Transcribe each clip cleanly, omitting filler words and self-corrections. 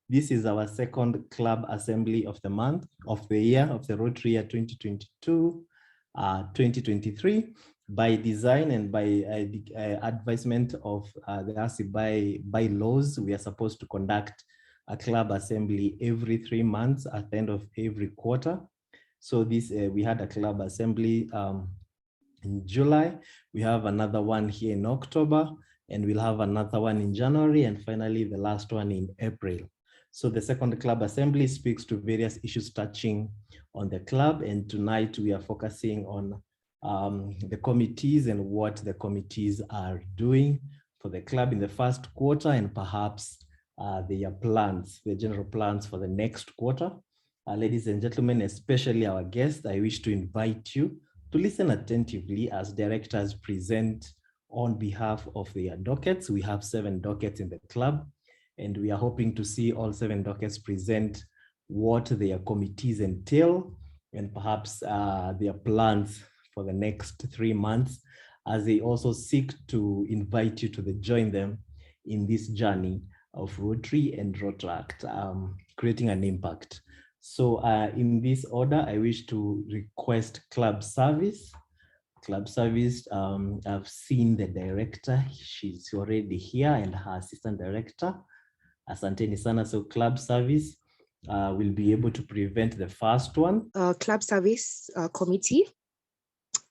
This is our second club assembly of the month, of the year, of the Rotary year 2022-2023. By design and by advisement of the RC bylaws, we are supposed to conduct a club assembly every 3 months at the end of every quarter. So this we had a club assembly in July. We have another one here in October, and we'll have another one in January, and finally the last one in April. So the second club assembly speaks to various issues touching on the club, and tonight we are focusing on the committees and what the committees are doing for the club in the first quarter, and perhaps their plans, the general plans for the next quarter. Ladies and gentlemen, especially our guests, I wish to invite you to listen attentively as directors present on behalf of their dockets. We have 7 dockets in the club, and we are hoping to see all 7 dockets present what their committees entail, and perhaps their plans for the next 3 months, as they also seek to invite you to join them in this journey of Rotary and Rotaract, creating an impact. So in this order, I wish to request club service. Club service, I've seen the director, she's already here, and her assistant director. Asanteni sana. So club service will be able to prevent the first one. Club service committee.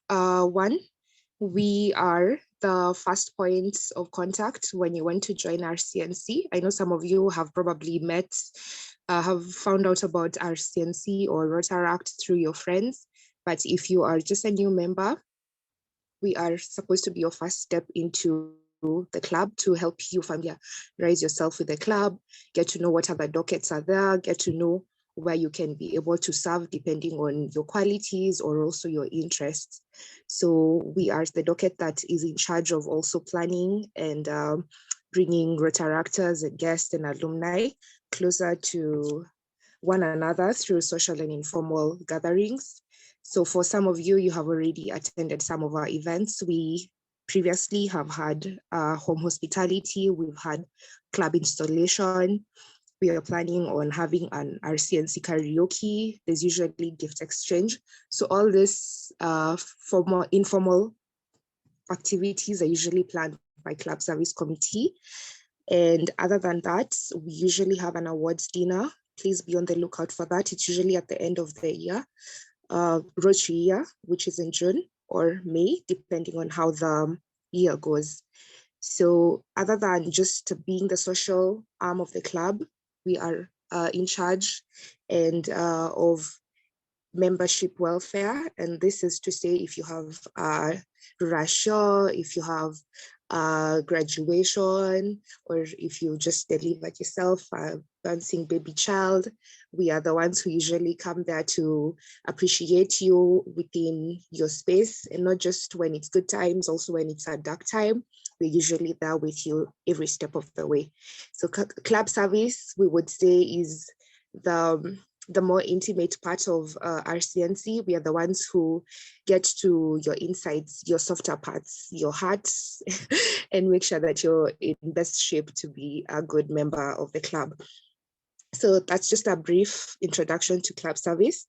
1, we are the first points of contact when you want to join RCNC. I know some of you have probably met, have found out about RCNC or Rotaract through your friends, but if you are just a new member, we are supposed to be your first step into the club to help you familiarize yourself with the club, get to know what other dockets are there, get to know where you can be able to serve depending on your qualities or also your interests. So we are the docket that is in charge of also planning and bringing Rotaractors and guests and alumni closer to one another through social and informal gatherings. So for some of you, you have already attended some of our events. We previously have had home hospitality, we've had club installation. We are planning on having an RCNC karaoke. There's usually gift exchange. So all this formal, informal activities are usually planned by club service committee. And other than that, we usually have an awards dinner. Please be on the lookout for that. It's usually at the end of the year, Rotary year, which is in June or May, depending on how the year goes. So other than just being the social arm of the club, we are in charge and of membership welfare. And this is to say, if you have rasho, if you have graduation, or if you just delivered yourself a bouncing baby child, we are the ones who usually come there to appreciate you within your space, and not just when it's good times, also when it's a dark time. We're usually there with you every step of the way. So club service, we would say, is the more intimate part of RCNC. We are the ones who get to your insides, your softer parts, your hearts, and make sure that you're in best shape to be a good member of the club. So that's just a brief introduction to club service.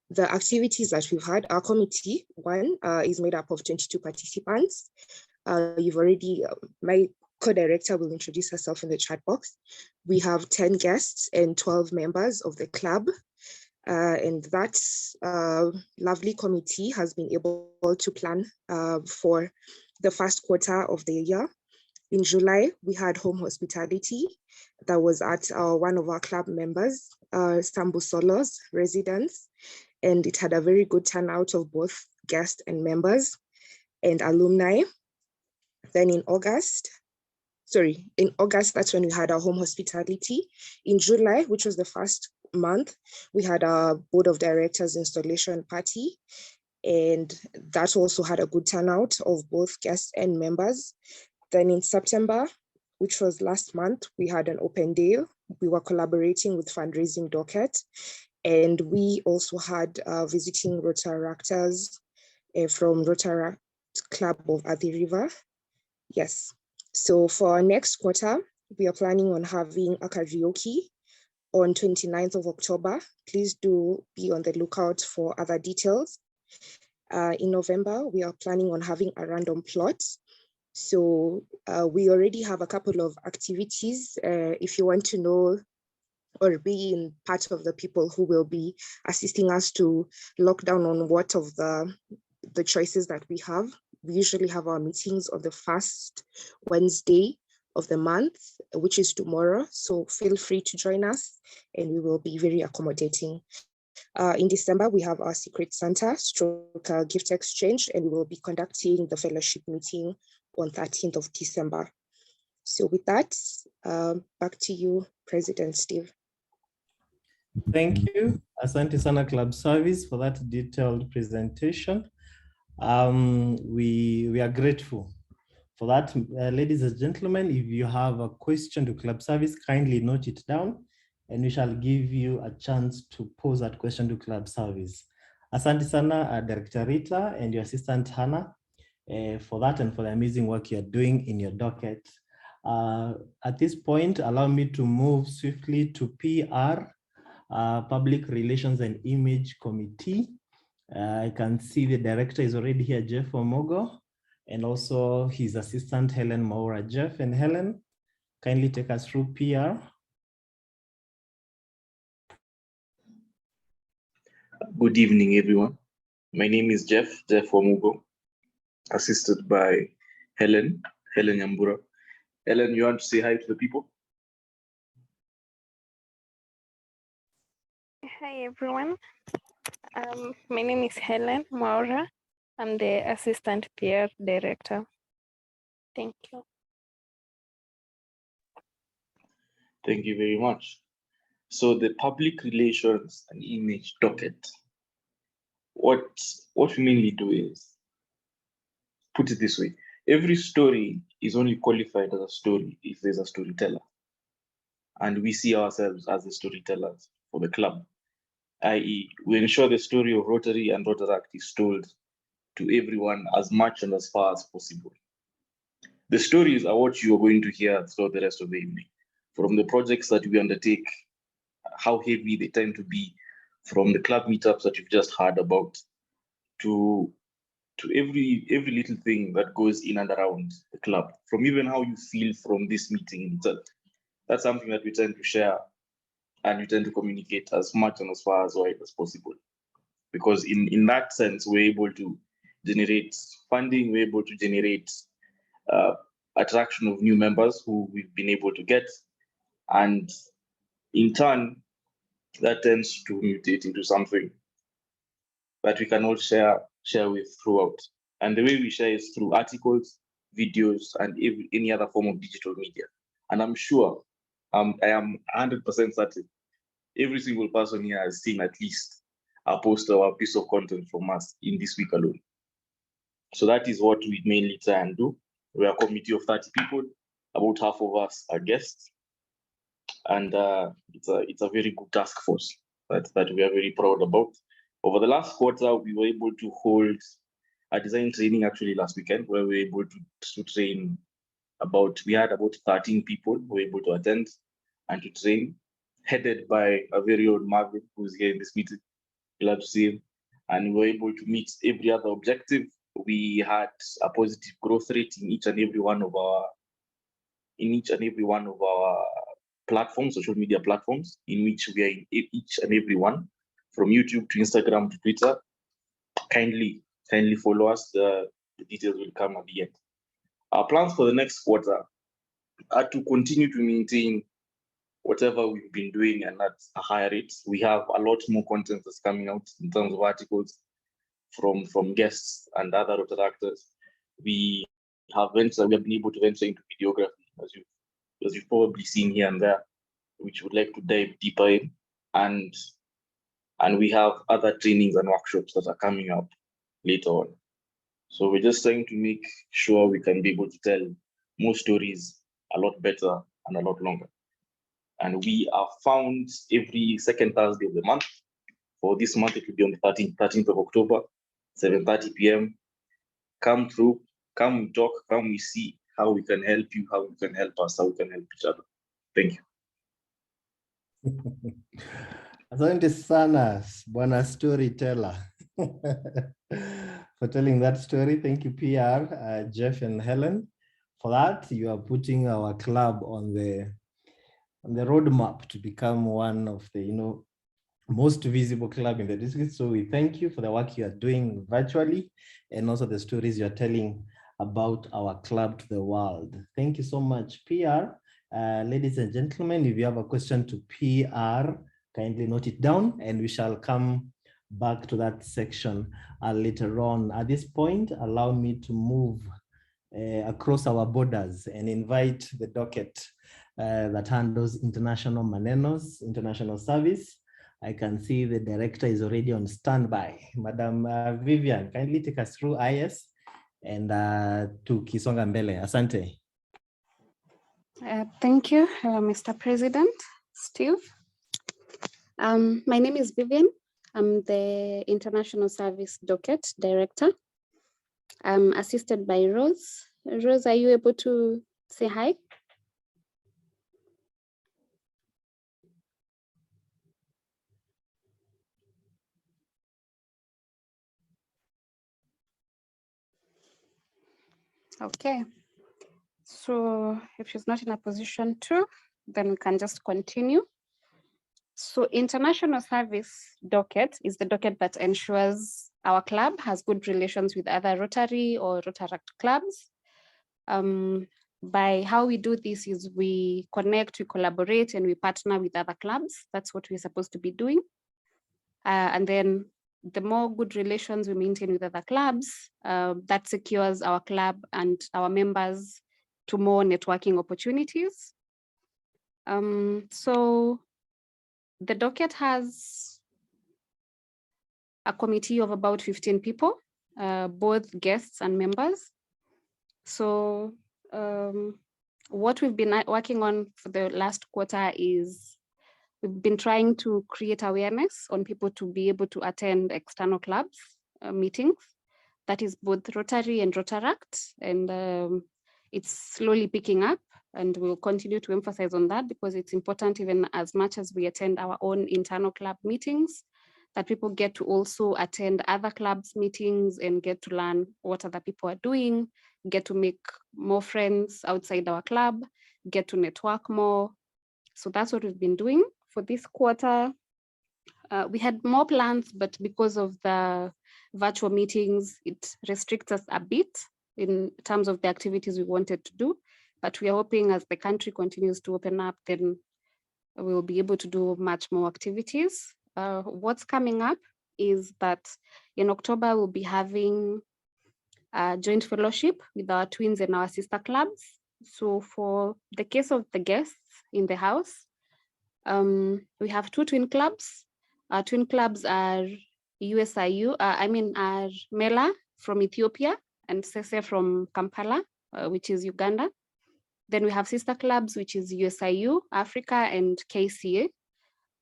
The activities that we've had, our committee, one, is made up of 22 participants. You've already, my co-director will introduce herself in the chat box. We have 10 guests and 12 members of the club. And that lovely committee has been able to plan for the first quarter of the year. In July, we had home hospitality that was at one of our club members, Sambu Solo's residence. And it had a very good turnout of both guests and members and alumni. Then in August, that's when we had our home hospitality. In July, which was the first month, we had a board of directors installation party. And that also had a good turnout of both guests and members. Then in September, which was last month, we had an open day. We were collaborating with Fundraising Docket. And we also had visiting Rotaractors from Rotaract Club of Athi River. Yes. So for our next quarter, we are planning on having a karaoke on 29th of October. Please do be on the lookout for other details. In November, we are planning on having a random plot. So we already have a couple of activities. If you want to know or be in part of the people who will be assisting us to lock down on what of the choices that we have. We usually have our meetings on the first Wednesday of the month, which is tomorrow. So feel free to join us and we will be very accommodating. In December, we have our Secret Santa stroke gift exchange, and we will be conducting the fellowship meeting on 13th of December. So with that, back to you, President Steve. Thank you, Asante Sana Club Service, for that detailed presentation. We are grateful for that. Ladies and gentlemen, if you have a question to Club Service, kindly note it down and we shall give you a chance to pose that question to Club Service. Asante Sana, Director Rita and your assistant Hannah, for that and for the amazing work you're doing in your docket. At this point, allow me to move swiftly to PR, Public Relations and Image Committee. I can see the director is already here, Jeff Omogo, and also his assistant, Helen Maura. Jeff and Helen, kindly take us through PR. Good evening, everyone. My name is Jeff Omogo, assisted by Helen Yambura. Helen, you want to say hi to the people? Hi, everyone. My name is Helen Maura. I'm the Assistant PR Director. Thank you. Thank you very much. So the Public Relations and Image docket, what we mainly do is, put it this way, every story is only qualified as a story if there's a storyteller. And we see ourselves as the storytellers for the club, i.e. we ensure the story of Rotary and Rotaract is told to everyone as much and as far as possible. The stories are what you are going to hear throughout the rest of the evening, from the projects that we undertake, how heavy they tend to be, from the club meetups that you've just heard about, to every little thing that goes in and around the club, from even how you feel from this meeting itself. That's something that we tend to share and we tend to communicate as much and as far as wide as possible. Because in that sense, we're able to generate funding, we're able to generate attraction of new members who we've been able to get. And in turn, that tends to mutate into something that we can all share with throughout. And the way we share is through articles, videos, and any other form of digital media. And I'm sure, I am 100% certain, every single person here has seen at least a post or a piece of content from us in this week alone. So that is what we mainly try and do. We are a committee of 30 people, about half of us are guests. And it's a very good task force that we are very proud about. Over the last quarter, we were able to hold a design training actually last weekend, where we were able to train we had about 13 people who were able to attend and to train, headed by a very old Marvin, who's here in this meeting. Glad to see him. And we were able to meet every other objective. We had a positive growth rate in each and every one of our platforms, social media platforms, in which we are in each and every one, from YouTube to Instagram to Twitter. Kindly follow us. The details will come at the end. Our plans for the next quarter are to continue to maintain whatever we've been doing and at a higher rate. We have a lot more content that's coming out in terms of articles from guests and other Rotaractors. We have been able to venture into videography, as you've probably seen here and there, which would like to dive deeper in. And we have other trainings and workshops that are coming up later on. So we're just trying to make sure we can be able to tell more stories a lot better and a lot longer. And we are found every second Thursday of the month. For this month, it will be on the 13th of October, 7:30 p.m. Come through, come we talk, come we see how we can help you, how we can help us, how we can help each other. Thank you. Asante sana, Bwana Storyteller, for telling that story. Thank you, PR, Jeff and Helen. For that, you are putting our club on the roadmap to become one of the most visible club in the district. So we thank you for the work you are doing virtually and also the stories you're telling about our club to the world. Thank you so much, PR. Ladies and gentlemen, if you have a question to PR, kindly note it down and we shall come back to that section later on. At this point, allow me to move across our borders and invite the docket that handles international manenos, international service. I can see the director is already on standby. Madam Vivian, kindly take us through IS and to Kisonga Mbele. Asante. Thank you, Mr. President, Steve. My name is Vivian. I'm the International Service Docket Director. I'm assisted by Rose. Rose, are you able to say hi? Okay. So if she's not in a position to, then we can just continue. So International Service Docket is the docket that ensures our club has good relations with other Rotary or Rotaract clubs. By how we do this is we connect, we collaborate, and we partner with other clubs. That's what we're supposed to be doing. And then the more good relations we maintain with other clubs, that secures our club and our members to more networking opportunities. So the docket has a committee of about 15 people, both guests and members. So what we've been working on for the last quarter is we've been trying to create awareness on people to be able to attend external clubs meetings. That is both Rotary and Rotaract, and it's slowly picking up, and we'll continue to emphasize on that because it's important, even as much as we attend our own internal club meetings, that people get to also attend other clubs meetings and get to learn what other people are doing, get to make more friends outside our club, get to network more. So that's what we've been doing. For this quarter, we had more plans, but because of the virtual meetings, it restricts us a bit in terms of the activities we wanted to do. But we are hoping as the country continues to open up, then we'll be able to do much more activities. What's coming up is that in October, we'll be having a joint fellowship with our twins and our sister clubs. So for the case of the guests in the house, we have two twin clubs. Our twin clubs are USIU, are Mela from Ethiopia and Sese from Kampala, which is Uganda. Then we have sister clubs, which is USIU, Africa, and KCA.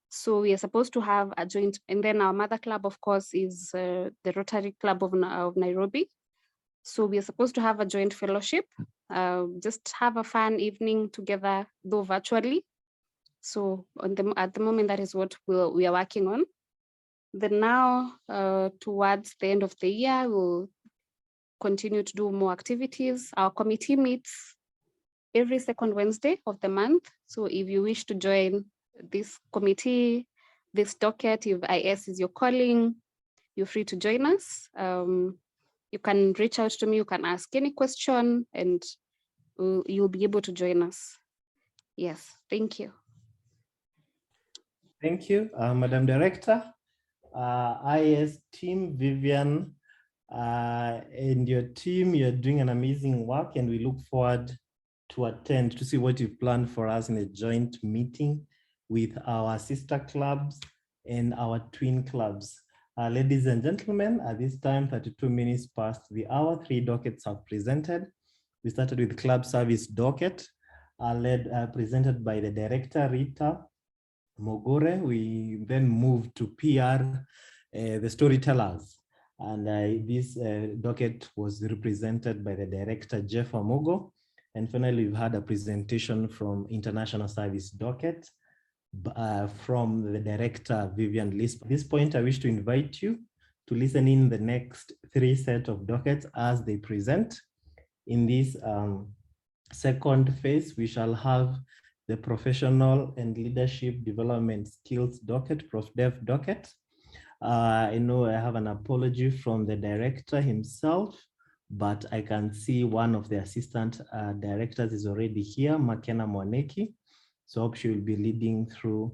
So we are supposed to have a joint, and then our mother club, of course, is the Rotary Club of Nairobi. So we are supposed to have a joint fellowship, just have a fun evening together, though virtually. So at the moment, that is what we are working on. Then now, towards the end of the year, we'll continue to do more activities. Our committee meets every second Wednesday of the month. So if you wish to join this committee, this docket, if IS is your calling, you're free to join us. You can reach out to me, you can ask any question, and you'll be able to join us. Yes, thank you. Thank you, Madam Director. IS team, Vivian, and your team, you're doing an amazing work, and we look forward to attend to see what you've planned for us in a joint meeting with our sister clubs and our twin clubs. Ladies and gentlemen, at this time, 32 minutes past the hour, 3 dockets have presented. We started with club service docket, presented by the director, Rita Mogore. We then moved to PR, the storytellers. And this docket was represented by the director, Jeff Amogo. And finally, we've had a presentation from International Service Docket. from the director, Vivian Lisp. At this point, I wish to invite you to listen in the next 3 sets of dockets as they present. In this second phase, we shall have the professional and leadership development skills docket, ProfDev docket. I know I have an apology from the director himself, but I can see one of the assistant directors is already here, Makena Mwaneki. So I hope she will be leading through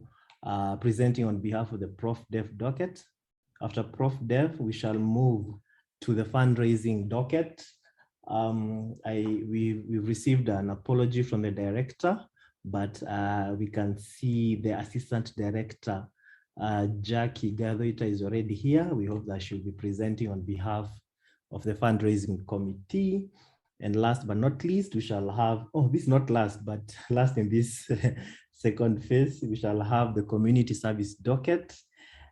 presenting on behalf of the ProfDev docket. After ProfDev, we shall move to the fundraising docket. We received an apology from the director, but we can see the assistant director, Jackie Gadoita, is already here. We hope that she'll be presenting on behalf of the fundraising committee. And last but not least, we shall have, oh, this is not last, but last in this second phase, we shall have the community service docket.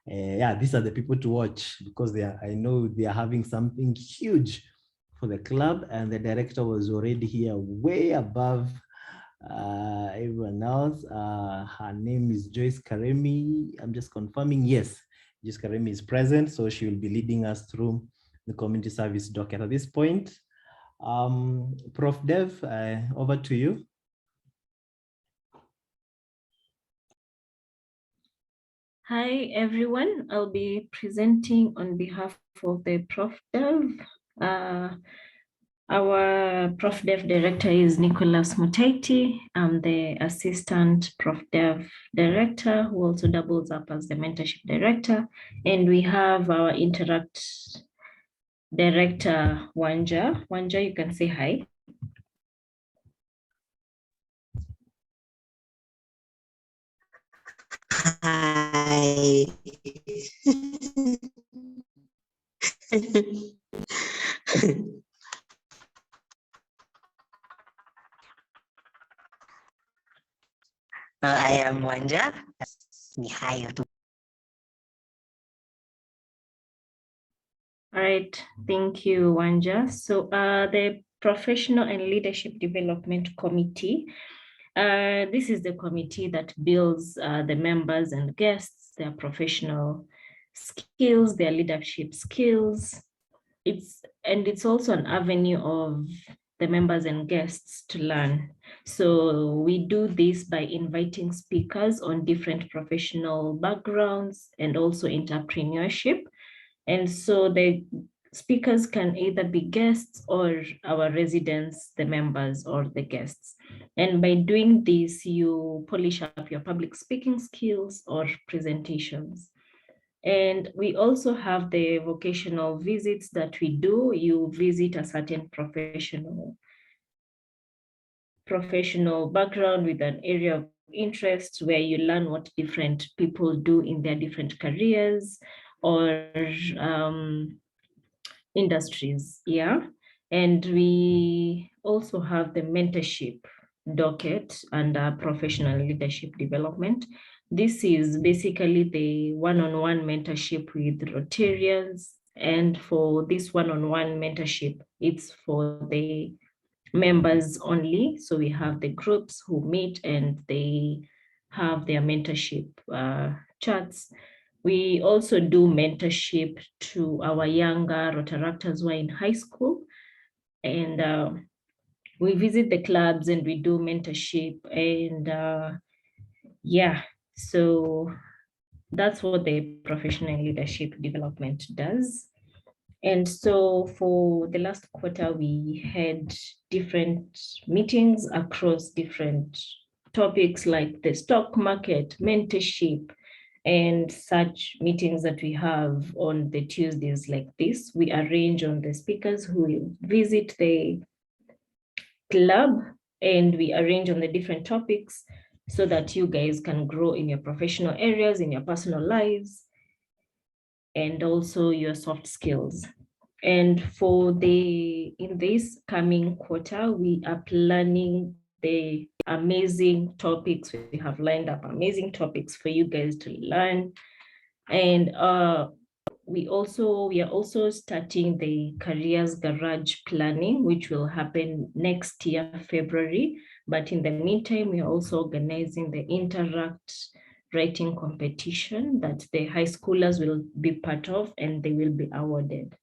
Yeah, these are the people to watch because I know they are having something huge for the club, and the director was already here way above everyone else. Her name is Joyce Karemi. I'm just confirming. Yes, Joyce Karemi is present, so she will be leading us through the community service docket. At this point, Prof. Dev, over to you. Hi, everyone. I'll be presenting on behalf of the Prof. Dev. Our Prof. Dev director is Nicholas Mutaiti. I'm the assistant Prof. Dev director who also doubles up as the mentorship director. And we have our Interact director, Wanja. Wanja, you can say hi. Hi. I am Wanja. Hi. All right, thank you, Wanja. So the Professional and Leadership Development Committee, this is the committee that builds the members and guests, their professional skills, their leadership skills. It's also an avenue of the members and guests to learn. So we do this by inviting speakers on different professional backgrounds and also entrepreneurship. And so the speakers can either be guests or our residents, the members or the guests. And by doing this, you polish up your public speaking skills or presentations. And we also have the vocational visits that we do. You visit a certain professional background with an area of interest where you learn what different people do in their different careers or industries, yeah. And we also have the mentorship docket under professional leadership development. This is basically the one-on-one mentorship with Rotarians. And for this one-on-one mentorship, it's for the members only. So we have the groups who meet and they have their mentorship chats. We also do mentorship to our younger Rotaractors who are in high school. And we visit the clubs and we do mentorship. And yeah, so that's what the professional leadership development does. And so for the last quarter, we had different meetings across different topics like the stock market, mentorship, and such meetings that we have on the Tuesdays like this. We arrange on the speakers who will visit the club, and we arrange on the different topics so that you guys can grow in your professional areas, in your personal lives, and also your soft skills. And in this coming quarter, we are planning the amazing topics. We have lined up amazing topics for you guys to learn. And we are also starting the Careers Garage planning, which will happen next year, February. But in the meantime, we are also organizing the Interact writing competition that the high schoolers will be part of, and they will be awarded.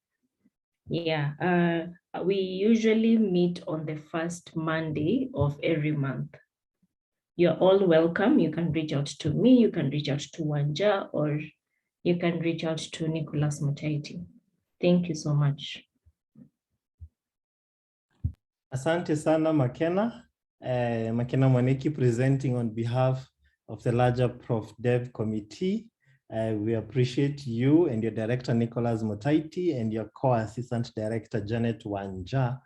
Yeah, we usually meet on the first Monday of every month. You're all welcome. You can reach out to me, you can reach out to Wanja, or you can reach out to Nicholas Mutaiti. Thank you so much. Asante sana Makena. Makena Mwaniki presenting on behalf of the larger Prof Dev committee. We appreciate you and your director Nicholas Mutaiti and your co-assistant director Janet Wanja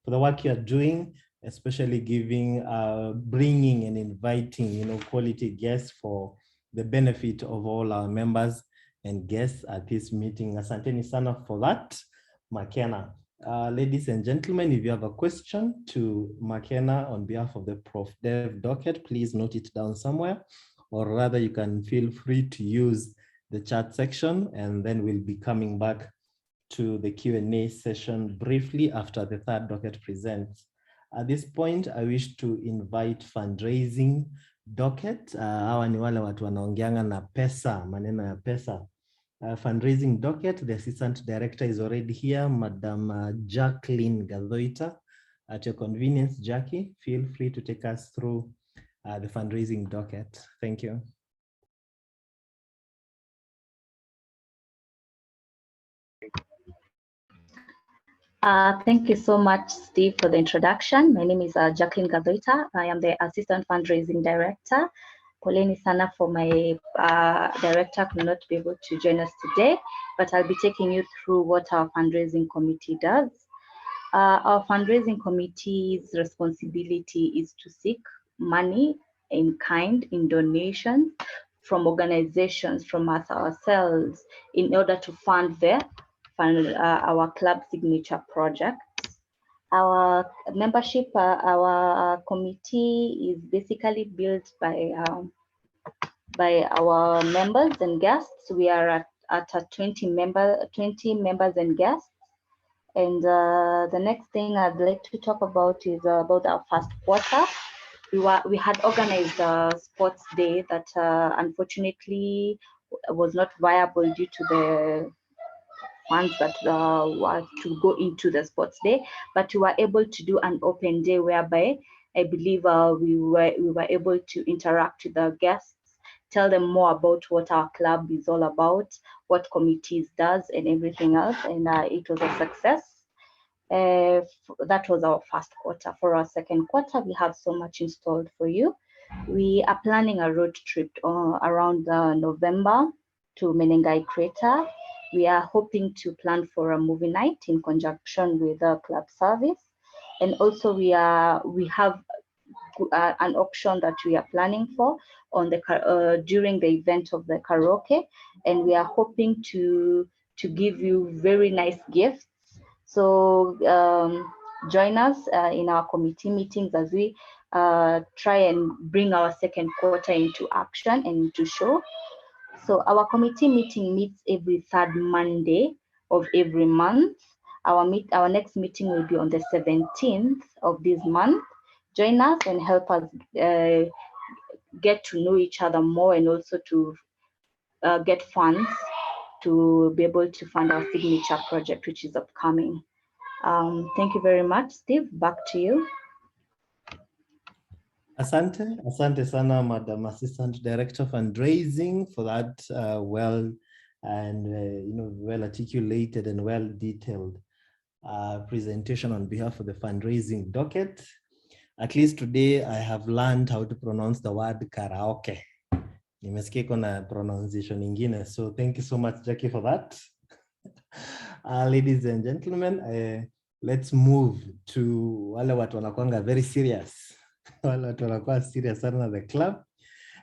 for the work you're doing, especially bringing and inviting quality guests for the benefit of all our members and guests at this meeting. Asanteni sana for that, Makena. Ladies and gentlemen, if you have a question to Makena on behalf of the Prof Dev docket, please note it down somewhere, or rather you can feel free to use the chat section, and then we'll be coming back to the Q&A session briefly after the third docket presents. At this point, I wish to invite fundraising docket. Hawa ni wale watu wanaongeanga na pesa, maneno ya pesa. Fundraising docket, the assistant director is already here, Madam Jacqueline Gazoita. At your convenience, Jackie, feel free to take us through the fundraising docket. Thank you. Thank you so much, Steve, for the introduction. My name is Jacqueline Gazoita. I am the Assistant Fundraising Director. Poleni sana for my director could not be able to join us today, but I'll be taking you through what our fundraising committee does. Our fundraising committee's responsibility is to seek money in kind, in donations from organizations, from us ourselves, in order to fund our club signature projects. Our membership, our committee is basically built by our members and guests. We are at 20 members and guests. And the next thing I'd like to talk about is about our first quarter. We had organized a sports day that unfortunately was not viable due to the funds that were to go into the sports day, but we were able to do an open day whereby I believe we were able to interact with the guests, tell them more about what our club is all about, what committees does, and everything else, and it was a success. That was our first quarter. For our second quarter, we have so much installed for you. We are planning a road trip around November to Menengai Crater. We are hoping to plan for a movie night in conjunction with the club service. And also we have an option that we are planning for on the during the event of the karaoke. And we are hoping to give you very nice gifts. So join us in our committee meetings as we try and bring our second quarter into action and into show. So our committee meeting meets every third Monday of every month. Our next meeting will be on the 17th of this month. Join us and help us get to know each other more, and also to get funds to be able to fund our signature project, which is upcoming. Thank you very much, Steve. Back to you. Asante sana, Madam Assistant Director Fundraising, for that well articulated and well detailed presentation on behalf of the fundraising docket. At least today I have learned how to pronounce the word karaoke. Nimesikia kuna pronunciation ingine, so thank you so much, Jackie, for that. Ladies and gentlemen, let's move to wale watu wanakuanga very serious. Wale watu wanakuwa serious sana the club.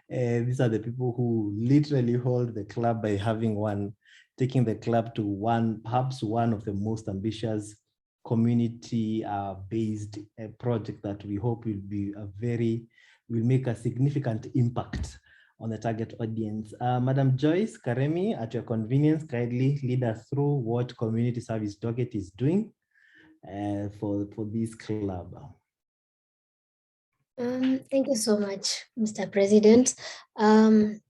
These are the people who literally hold the club by taking the club to perhaps one of the most ambitious community-based project that we hope will make a significant impact on the target audience. Madam Joyce Karemi, at your convenience, kindly lead us through what community service docket is doing for this club. Thank you so much, Mr. President.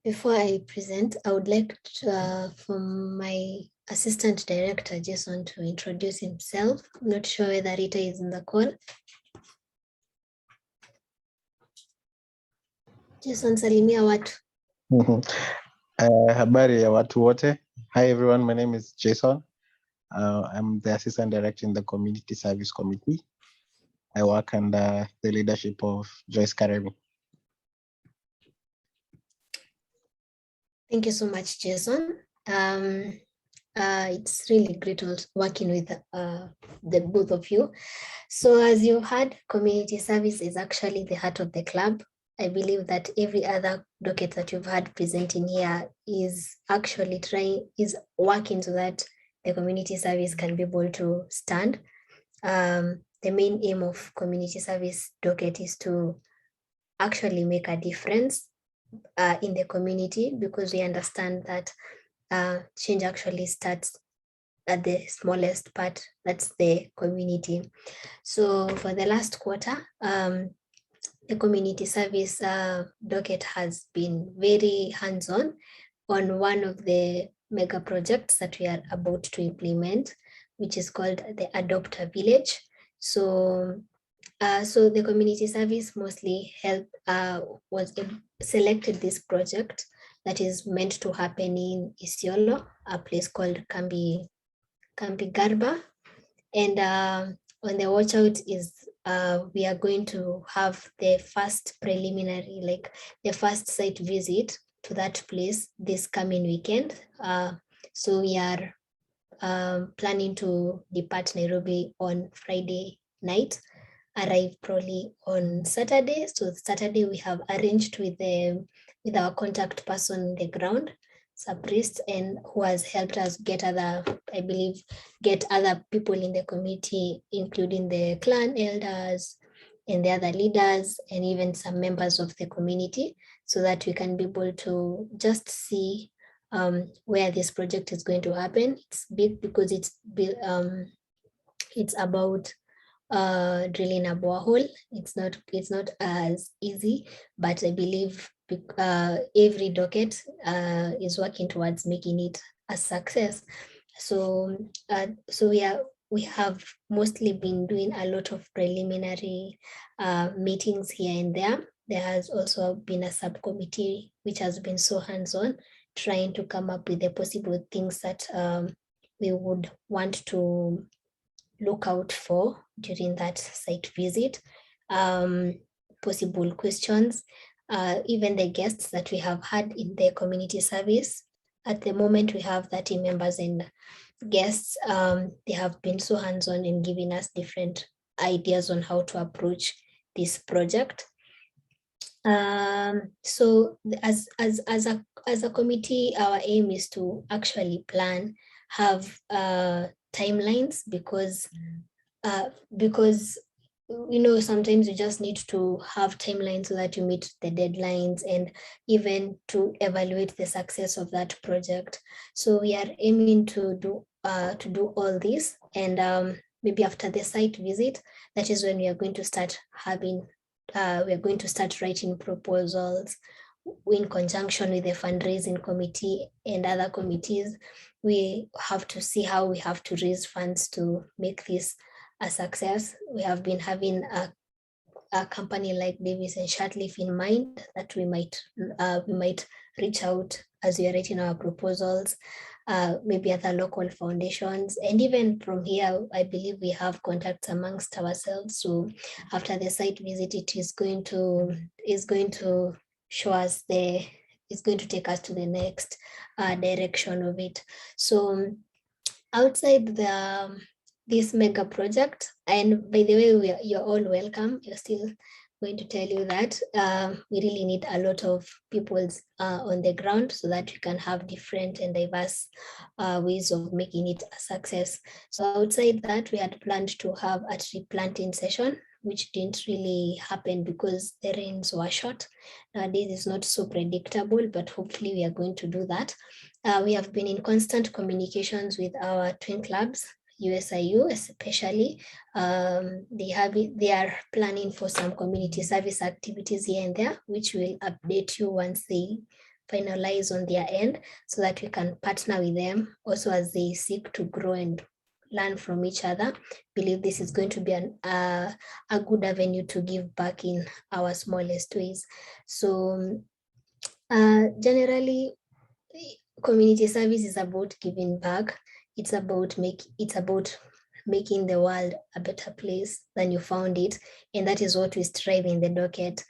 Before I present, I would like to, for my Assistant Director, Jason, to introduce himself. I'm not sure whether Rita is in the call. Jason, salimia watu. Habari ya watu wote. Hi everyone, my name is Jason. I'm the Assistant Director in the Community Service Committee. I work under the leadership of Joyce Karemi. Thank you so much, Jason. It's really great working with the both of you. So as you heard, community service is actually the heart of the club. I believe that every other docket that you've had presenting here is actually working so that the community service can be able to stand. The main aim of community service docket is to actually make a difference in the community, because we understand that change actually starts at the smallest part, that's the community. So for the last quarter, the community service docket has been very hands-on on one of the mega projects that we are about to implement, which is called the Adopt a Village. So the community service mostly selected this project that is meant to happen in Isiolo, a place called Kambi Garba. And on the watch out is we are going to have the first preliminary, like the first site visit to that place this coming weekend. So we are planning to depart Nairobi on Friday night, arrive probably on Saturday. So Saturday we have arranged with our contact person on the ground, Priest, and who has helped us get other people in the community, including the clan elders and the other leaders and even some members of the community, so that we can be able to just see where this project is going to happen. It's big because it's about drilling a borehole. It's not as easy, but I believe every docket is working towards making it a success. So we have mostly been doing a lot of preliminary meetings here and there. There has also been a subcommittee which has been so hands-on, trying to come up with the possible things that we would want to look out for during that site visit, possible questions, even the guests that we have had in the community service. At the moment, we have 30 members and guests. They have been so hands-on in giving us different ideas on how to approach this project. So as a committee, our aim is to actually have timelines, because sometimes you just need to have timelines so that you meet the deadlines and even to evaluate the success of that project. So we are aiming to do all this, and maybe after the site visit, that is when we are going to start writing proposals in conjunction with the fundraising committee and other committees. We have to see how we have to raise funds to make this a success. We have been having a company like Davis and Shatleaf in mind that we might reach out as we are writing our proposals, maybe other local foundations, and even from here, I believe we have contacts amongst ourselves. So after the site visit, it is going to show us it's going to take us to the next direction of it. So outside this mega project, and by the way, you're all welcome. You're still going to tell you that we really need a lot of people on the ground so that we can have different and diverse ways of making it a success. So outside that, we had planned to have a tree planting session, which didn't really happen because the rains were short. Nowadays is not so predictable, but hopefully we are going to do that. We have been in constant communications with our twin clubs, USIU especially. They are planning for some community service activities here and there, which will update you once they finalize on their end, so that we can partner with them also as they seek to grow and learn from each other. Believe this is going to be a good avenue to give back in our smallest ways. So generally, community service is about giving back. It's about making the world a better place than you found it, and that is what we strive in the docket.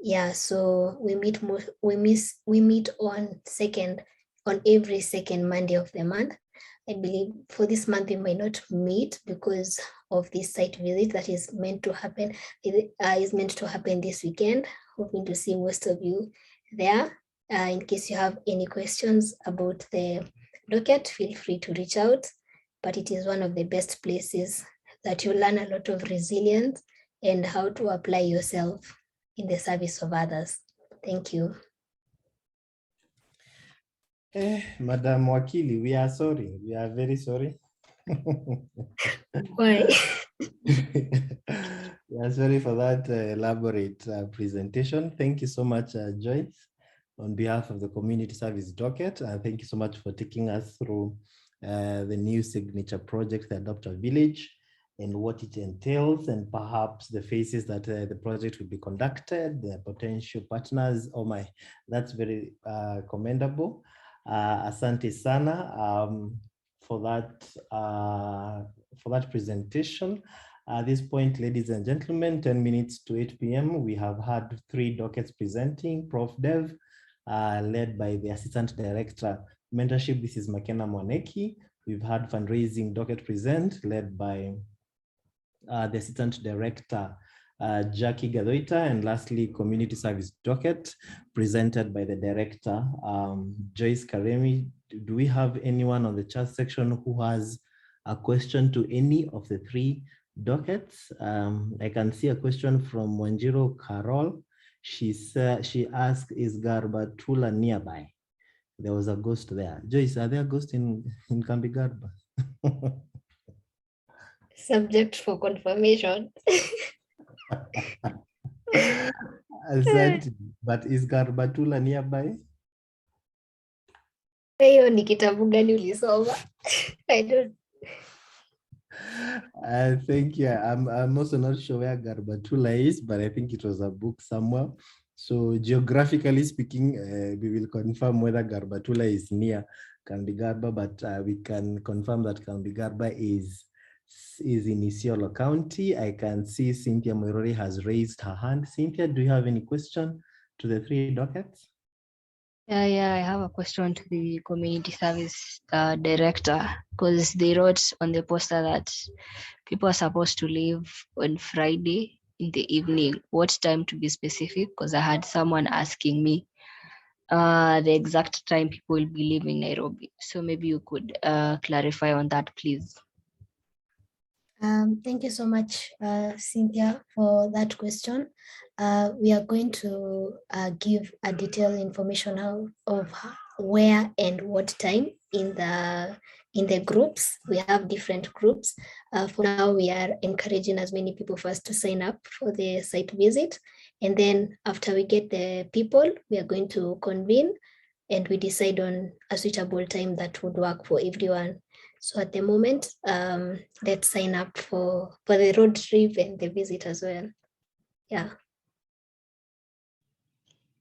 Yeah, so we meet on every second Monday of the month. I believe for this month we might not meet because of this site visit that is meant to happen. Is meant to happen this weekend. Hoping to see most of you there. In case you have any questions about the docket, feel free to reach out. But it is one of the best places that you learn a lot of resilience and how to apply yourself in the service of others. Thank you. Madam Wakili, we are sorry. We are very sorry. Why? We are sorry for that elaborate presentation. Thank you so much, Joyce, on behalf of the Community Service Docket. Thank you so much for taking us through the new signature project, the Adopt a Village, and what it entails, and perhaps the phases that the project will be conducted, the potential partners. Oh my, that's very commendable. Asante sana for that presentation. At this point, ladies and gentlemen, 10 minutes to 8 p.m. We have had 3 dockets presenting. Prof Dev, led by the Assistant Director Mentorship. This is Makena Mwaneki. We've had Fundraising docket present, led by the Assistant Director Jackie Gadoita, and lastly, Community Service docket presented by the Director Joyce Karemi. Do we have anyone on the chat section who has a question to any of the 3 dockets? I can see a question from Wanjiro Carol. She asked, is Garbatula nearby? There was a ghost there. Joyce, are there ghosts in Kambi Garba? Subject for confirmation. I said, but is Garbatula nearby? Hiyo ni kitabu gani ulisoma? I don't. Thank you. I'm also not sure where Garbatula is, but I think it was a book somewhere. So geographically speaking, we will confirm whether Garbatula is near Kambigarba, but we can confirm that Kambigarba is in Isiolo County. I can see Cynthia Moirori has raised her hand. Cynthia, do you have any question to the 3 dockets? Yeah, I have a question to the community service director, because they wrote on the poster that people are supposed to leave on Friday in the evening. What time to be specific? Because I had someone asking me the exact time people will be leaving Nairobi. So maybe you could clarify on that, please. Thank you so much, Cynthia, for that question. We are going to give a detailed information of where and what time in the groups. We have different groups. For now, we are encouraging as many people first to sign up for the site visit. And then after we get the people, we are going to convene and we decide on a suitable time that would work for everyone. So at the moment, let's sign up for the road trip and the visit as well. Yeah.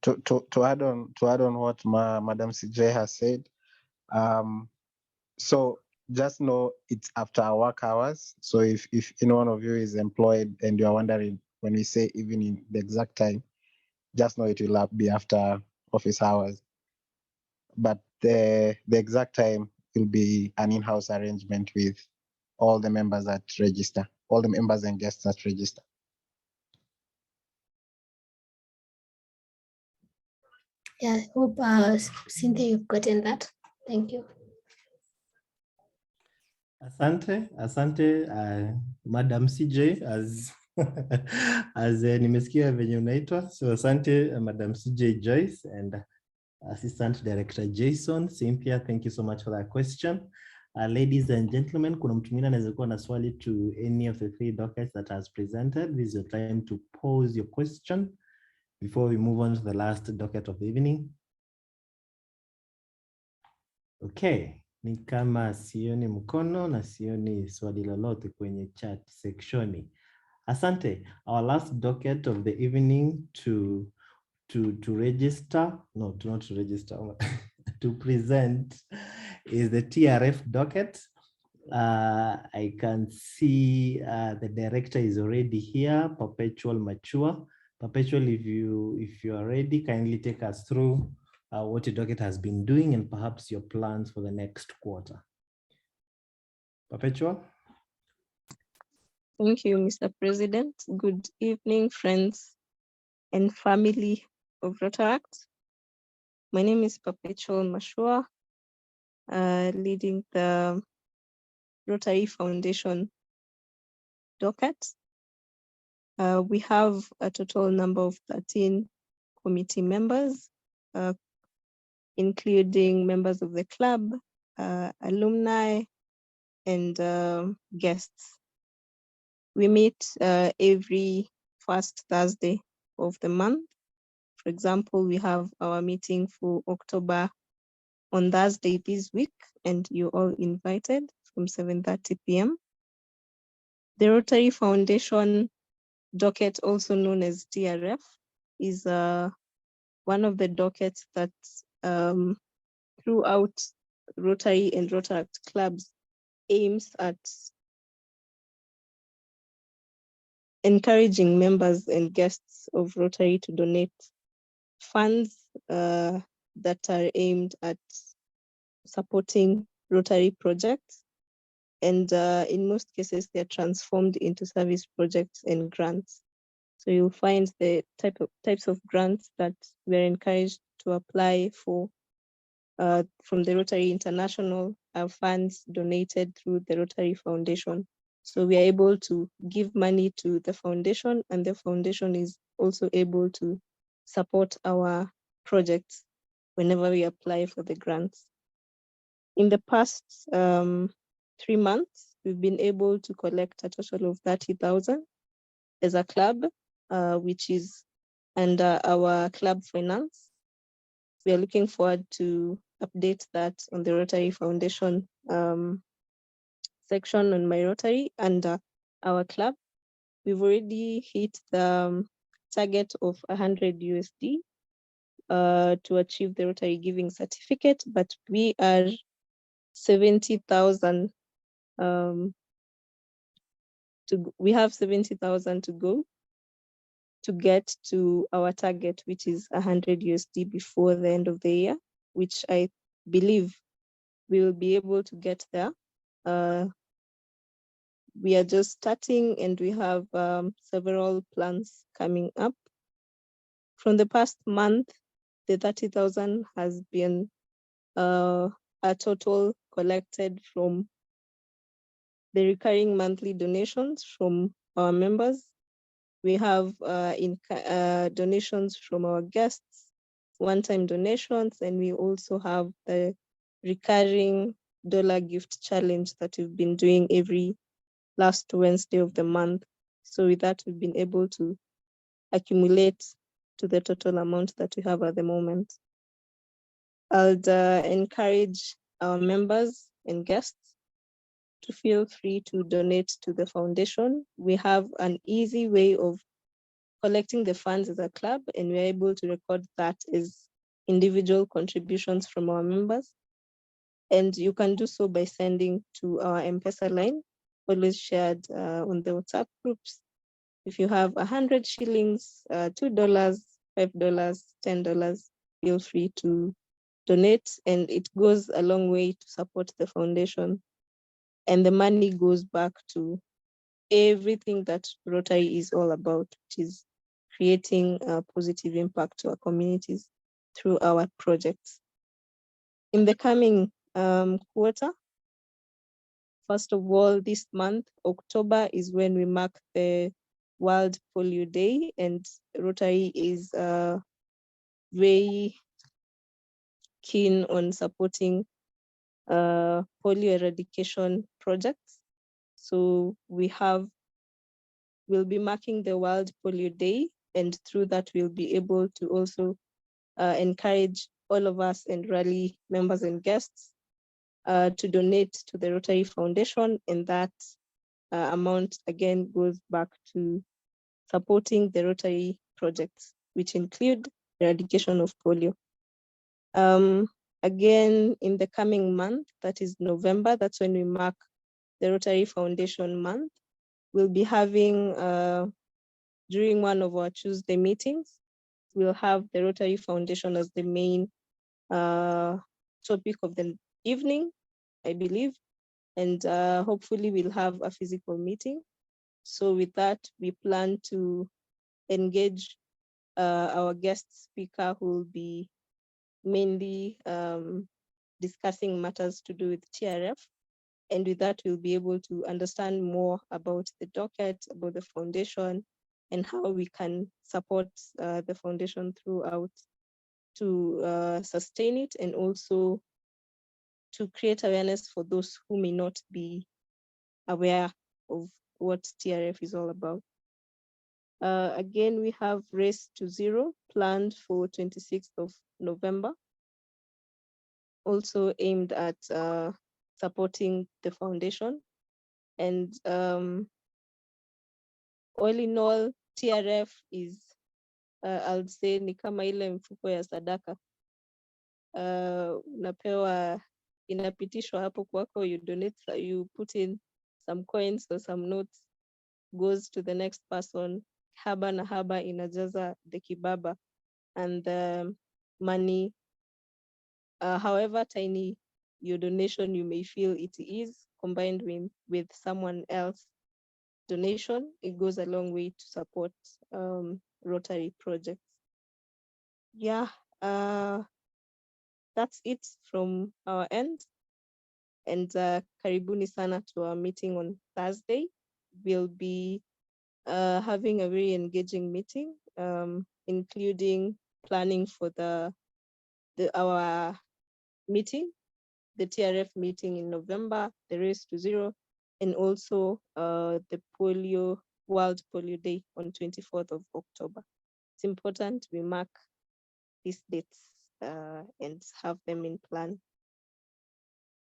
To add on what Madam CJ has said, so just know it's after our work hours. So if any one of you is employed and you are wondering when we say evening, the exact time, just know it will be after office hours. But the exact time will be an in-house arrangement with all the members that register, all the members and guests that register. Yeah, I hope, Cynthia, you've gotten that. Thank you. Asante, Madam CJ, as nimesikia venye unaitwa. So asante, Madam CJ Joyce and Assistant Director Jason. Cynthia, thank you so much for that question. Ladies and gentlemen, kuna mtu mwingine anaweza kuwa na swali to any of the 3 dockets that has presented. This is your time to pose your question before we move on to the last docket of the evening. Okay, ni kama sioni mkono na sioni swali lolote kwenye chat sectioni. Asante. Our last docket of the evening to register, no, to not to register, to present is the TRF docket. I can see the director is already here, Perpetual Mature. Perpetual, if you are ready, kindly take us through what your docket has been doing and perhaps your plans for the next quarter. Perpetual. Thank you, Mr. President. Good evening, friends and family of Rotaract. My name is Perpetual Mashua, leading the Rotary Foundation docket. We have a total number of 13 committee members, including members of the club, alumni, and guests. We meet every first Thursday of the month. For example, we have our meeting for October on Thursday this week, and you're all invited from 7:30 p.m. The Rotary Foundation docket, also known as TRF, is one of the dockets that throughout Rotary and Rotaract clubs aims at encouraging members and guests of Rotary to donate funds that are aimed at supporting Rotary projects. And in most cases, they're transformed into service projects and grants. So you'll find the types of grants that we're encouraged to apply for from the Rotary International are funds donated through the Rotary Foundation. So we are able to give money to the foundation, and the foundation is also able to support our projects whenever we apply for the grants. In the past 3 months, we've been able to collect a total of 30,000 as a club, which is under our club finance. We are looking forward to update that on the Rotary Foundation section on My Rotary under our club. We've already hit the target of 100 USD to achieve the Rotary Giving Certificate, but we are 70,000 we have 70,000 to go to get to our target, which is 100 USD before the end of the year, which I believe we will be able to get there. We are just starting, and we have several plans coming up. From the past month, the 30,000 has been a total collected from the recurring monthly donations from our members. We have donations from our guests, one-time donations, and we also have the recurring dollar gift challenge that we've been doing every last Wednesday of the month. So with that, we've been able to accumulate to the total amount that we have at the moment. I'd encourage our members and guests to feel free to donate to the foundation. We have an easy way of collecting the funds as a club, and we're able to record that as individual contributions from our members. And you can do so by sending to our M-Pesa line, always shared on the WhatsApp groups. If you have 100 shillings, $2, $5, $10, feel free to donate, and it goes a long way to support the foundation. And the money goes back to everything that Rotary is all about, which is creating a positive impact to our communities through our projects. In the coming quarter, first of all, this month, October, is when we mark the World Polio Day, and Rotary is very keen on supporting polio eradication projects. So we'll be marking the World Polio Day, and through that we'll be able to also encourage all of us and rally members and guests to donate to the Rotary Foundation, and that amount again goes back to supporting the Rotary projects, which include eradication of polio. Again, in the coming month, that is November, that's when we mark the Rotary Foundation month. We'll be having, during one of our Tuesday meetings, we'll have the Rotary Foundation as the main topic of the evening, I believe. And hopefully we'll have a physical meeting. So with that, we plan to engage our guest speaker, who will be mainly discussing matters to do with TRF. And with that, we'll be able to understand more about the docket, about the foundation, and how we can support the foundation throughout to sustain it, and also to create awareness for those who may not be aware of what TRF is all about. Again, we have Race to Zero planned for 26th of November, also aimed at supporting the foundation. And all in all, TRF is, I'll say, ni kama ile mfuko ya sadaka. Unapewa, inapitishwa hapo kwako, you donate, you put in some coins or some notes, goes to the next person, haba na haba inajaza the kibaba, and the money, however tiny your donation you may feel it is, combined with someone else donation, it goes a long way to support Rotary projects. Yeah, that's it from our end. And karibuni sana to our meeting on Thursday. We'll be having a very engaging meeting, including planning for our meeting, the TRF meeting in November, the Race to Zero, and also the World Polio Day on 24th of October. It's important we mark these dates and have them in plan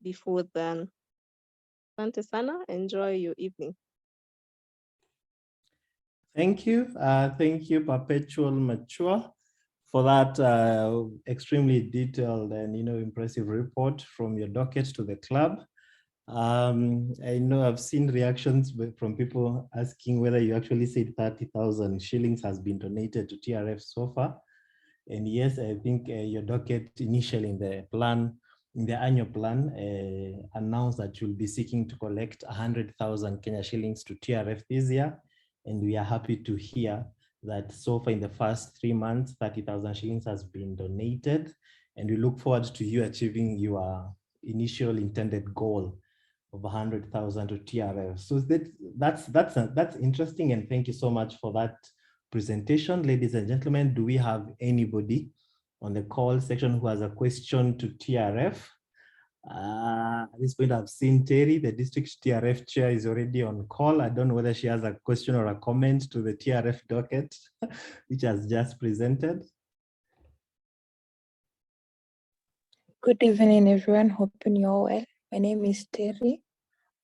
before then. Asante sana, enjoy your evening. Thank you, Perpetual Mature, for that extremely detailed and impressive report from your docket to the club. I know I've seen reactions from people asking whether you actually said 30,000 shillings has been donated to TRF so far. And yes, I think your docket initially in the annual plan announced that you'll be seeking to collect 100,000 Kenya shillings to TRF this year. And we are happy to hear that so far in the first 3 months, 30,000 shillings has been donated. And we look forward to you achieving your initial intended goal of 100,000 to TRF. So that's interesting, and thank you so much for that presentation. Ladies and gentlemen, do we have anybody on the call section who has a question to TRF? At this point, I've seen Terry, the district TRF chair, is already on call. I don't know whether she has a question or a comment to the TRF docket, which has just presented. Good evening, everyone. Hoping you're all well. My name is Terry.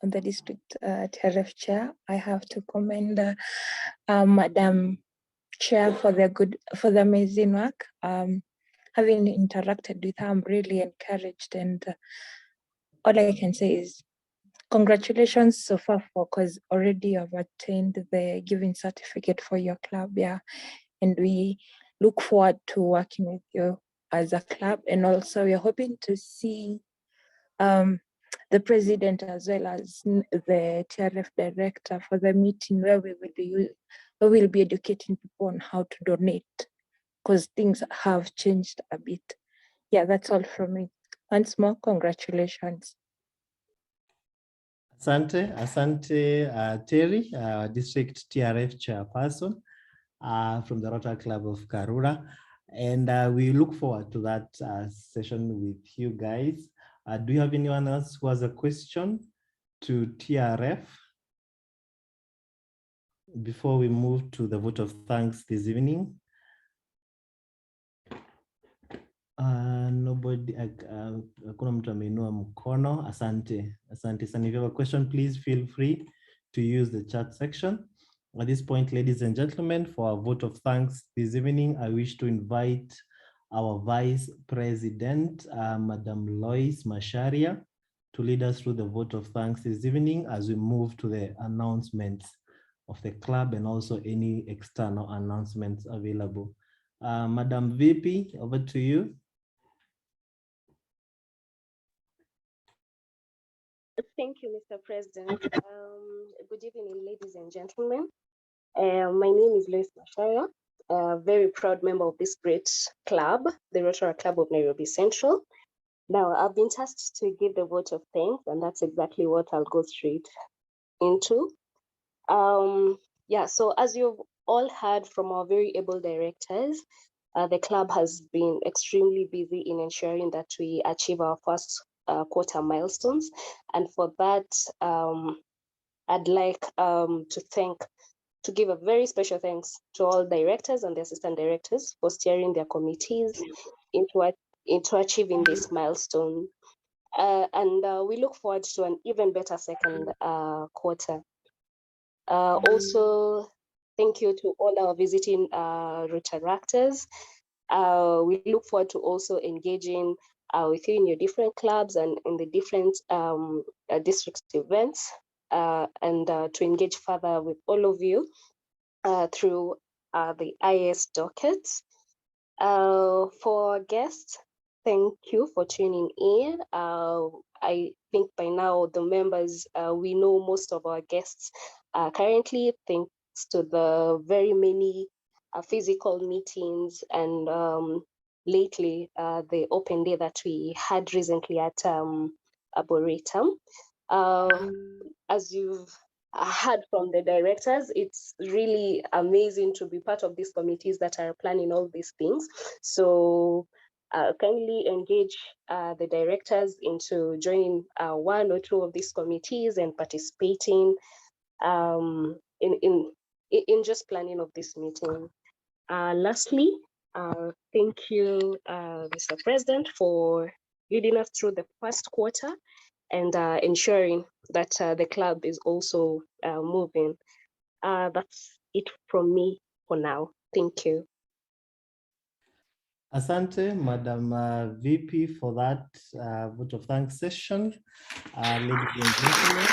I'm the district TRF chair. I have to commend Madam Chair for the amazing work. Having interacted with her, I'm really encouraged, and all I can say is congratulations so far, because already I've attained the giving certificate for your club, yeah. And we look forward to working with you as a club, and also we're hoping to see the president as well as the TRF director for the meeting where we will be educating people on how to donate, because things have changed a bit. Yeah, that's all from me. Once more, congratulations. Asante, Terry, district TRF chairperson from the Rotary Club of Karura. And we look forward to that session with you guys. Do you have anyone else who has a question to TRF before we move to the vote of thanks this evening? Nobody, hakuna mtu ameinua mkono. Asante, asante sana. If you have a question, please feel free to use the chat section. At this point, ladies and gentlemen, for our vote of thanks this evening, I wish to invite our Vice President, Madam Lois Masharia, to lead us through the vote of thanks this evening as we move to the announcements of the club and also any external announcements available. Madam VP, over to you. Thank you, Mr. President. Good evening, ladies and gentlemen. My name is Lois Masharia, a very proud member of this great club, the Rotaract Club of Nairobi Central. Now, I've been tasked to give the vote of thanks, and that's exactly what I'll go straight into. Yeah, so as you've all heard from our very able directors, the club has been extremely busy in ensuring that we achieve our first quarter milestones. And for that, I'd like to give a very special thanks to all directors and the assistant directors for steering their committees into achieving this milestone. And we look forward to an even better second quarter. Also, thank you to all our visiting Rotaractors. We look forward to also engaging with you in your different clubs and in the different district events, and to engage further with all of you through the IS dockets. For guests, thank you for tuning in. I think by now the members, we know most of our guests currently, thanks to the very many physical meetings and lately the open day that we had recently at Arboretum. As you've heard from the directors, it's really amazing to be part of these committees that are planning all these things. So kindly engage the directors into joining one or two of these committees and participating in just planning of this meeting. Lastly, thank you, Mr. President, for leading us through the first quarter and ensuring that the club is also moving. That's it from me for now. Thank you. Asante, Madam VP, for that vote of thanks session. Ladies and gentlemen,